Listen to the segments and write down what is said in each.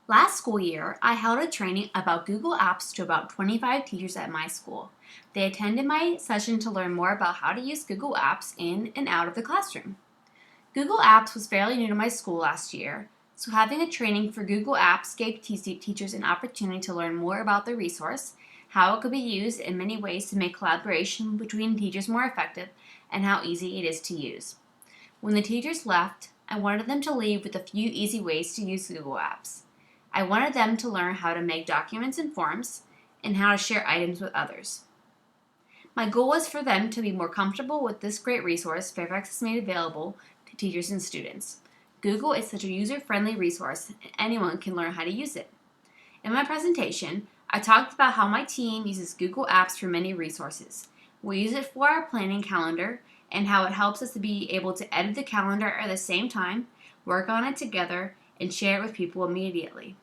Last school year, I held a training about Google Apps to about 25 teachers at my school. They attended my session to learn more about how to use Google Apps in and out of the classroom. Google Apps was fairly new to my school last year, so having a training for Google Apps gave teachers an opportunity to learn more about the resource, how it could be used in many ways to make collaboration between teachers more effective, and how easy it is to use. When the teachers left, I wanted them to leave with a few easy ways to use Google Apps. I wanted them to learn how to make documents and forms, and how to share items with others. My goal was for them to be more comfortable with this great resource Fairfax has made available to teachers and students. Google is such a user-friendly resource, and anyone can learn how to use it. In my presentation, I talked about how my team uses Google Apps for many resources. We use it for our planning calendar, and how it helps us to be able to edit the calendar at the same time, work on it together, and share it with people immediately.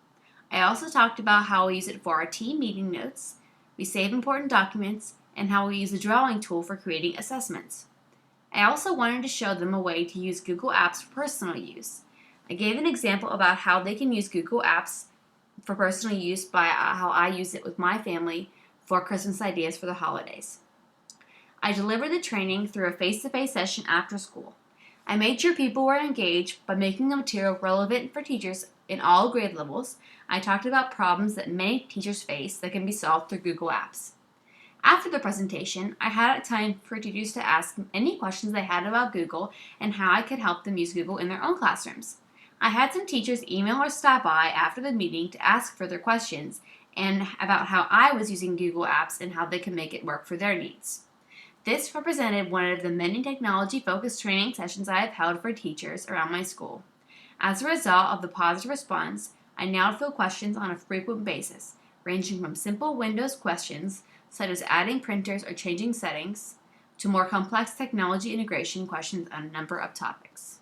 I also talked about how we use it for our team meeting notes, we save important documents, and how we use the drawing tool for creating assessments. I also wanted to show them a way to use Google Apps for personal use. I gave an example about how they can use Google Apps for personal use by how I use it with my family for Christmas ideas for the holidays. I delivered the training through a face-to-face session after school. I made sure people were engaged by making the material relevant for teachers in all grade levels. I talked about problems that many teachers face that can be solved through Google Apps. After the presentation, I had time for teachers to ask any questions they had about Google and how I could help them use Google in their own classrooms. I had some teachers email or stop by after the meeting to ask further questions and about how I was using Google Apps and how they could make it work for their needs. This represented one of the many technology-focused training sessions I have held for teachers around my school. As a result of the positive response, I now field questions on a frequent basis, ranging from simple Windows questions, such as adding printers or changing settings, to more complex technology integration questions on a number of topics.